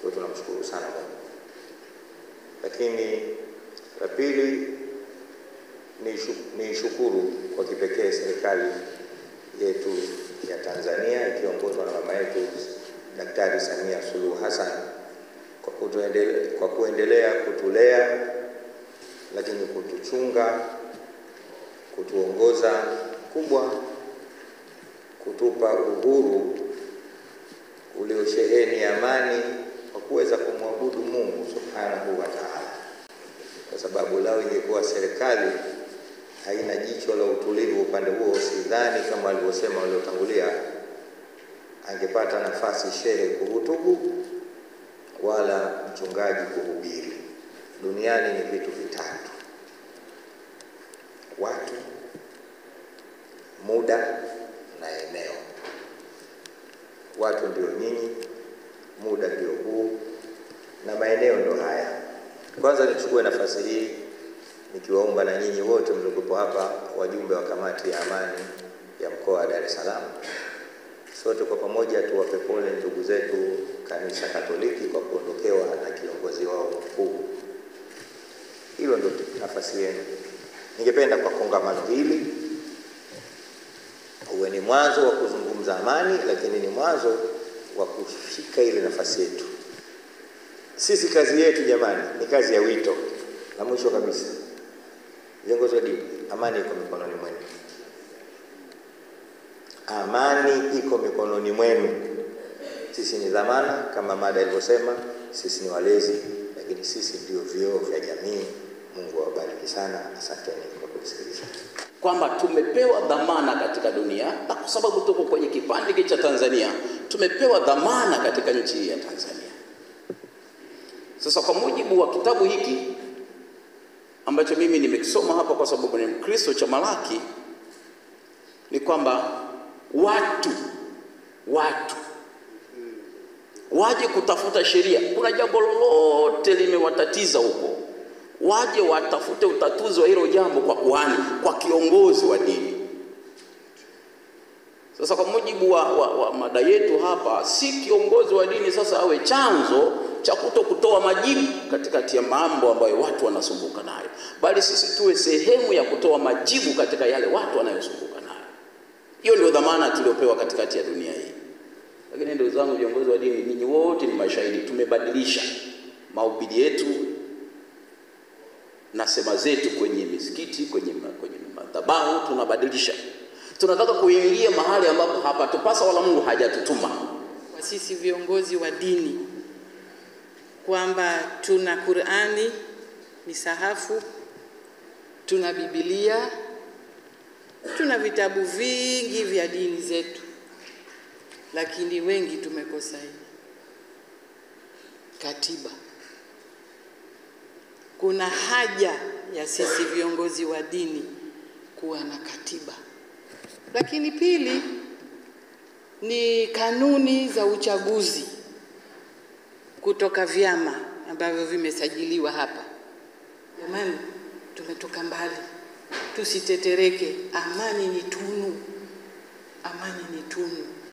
Kwa tunamshukuru sana Mungu. Lakini la pili ni shukuru kwa kipekee serikali yetu ya Tanzania ikiongozwa na mama yetu Daktari Samia Suluhu Hassan kwa kuendelea kutulea, lakini kutuchunga, kutuongoza, kubwa kutupa uhuru uliosheheni amani kwa kuweza kumwabudu Mungu Subhanahu wa Ta'ala. Kwa sababu lao ingekuwa serikali haina jicho la utulivu upande huo, sidhani kama alivyosema waliotangulia angepata nafasi shehe kuhutubu wala mchungaji kuhubiri. Duniani ni vitu vitatu: watu, muda na eneo. Watu ndio nyinyi, muda ndio huu, na maeneo ndio haya. Kwanza nichukue nafasi hii nikiwaomba na nyinyi wote mliokuwa hapa, wajumbe wa kamati ya amani ya mkoa wa Dar es Salaam, sote kwa pamoja tuwape pole ndugu zetu Kanisa Katoliki kwa kuondokewa na kiongozi wao mkuu. Hilo ndio nafasi yenu. Ningependa kwa kongamano hili uwe ni mwanzo wa kuzungumza amani, lakini ni mwanzo wa kushika ile nafasi yetu. Sisi kazi yetu jamani ni kazi ya wito. Na mwisho kabisa, viongozi wa dini, amani iko mikononi mwenu. Amani iko mikononi mwenu. Sisi ni dhamana kama mada ilivyosema, sisi ni walezi, lakini sisi ndio vioo vya jamii. Mungu awabariki sana. Asanteni kwa kusikiliza. Kwamba tumepewa dhamana katika dunia, na kwa sababu tuko kwenye kipande cha Tanzania, tumepewa dhamana katika nchi ya Tanzania. Sasa kwa mujibu wa kitabu hiki ambacho mimi nimekisoma hapa kwa sababu ni Mkristo, cha Malaki, ni kwamba watu waje kutafuta sheria. Kuna jambo lolote limewatatiza huko, waje watafute utatuzi wa hilo jambo kwa kuhani, kwa kiongozi wa dini. Sasa kwa mujibu wa mada yetu hapa, si kiongozi wa dini sasa awe chanzo cha kutoa majibu katikati ya mambo ambayo watu wanasumbuka nayo, bali sisi tuwe sehemu ya kutoa majibu katika yale watu wanayosumbuka nayo. Hiyo ndio dhamana tuliopewa katikati ya dunia hii. Lakini ndugu zangu viongozi wa dini, ninyi wote ni mashahidi, tumebadilisha mahubiri yetu na sema zetu kwenye misikiti, kwenye madhabahu, tunabadilisha. Tunataka kuingia mahali ambapo hapatupasa wala Mungu hajatutuma. Kwa sisi viongozi wa dini kwamba tuna Qur'ani, misahafu, tuna Biblia, tuna vitabu vingi vya dini zetu, lakini wengi tumekosa hii katiba. Kuna haja ya sisi viongozi wa dini kuwa na katiba. Lakini pili ni kanuni za uchaguzi kutoka vyama ambavyo vimesajiliwa hapa. Jamani, tumetoka mbali, tusitetereke. Amani ni tunu, amani ni tunu.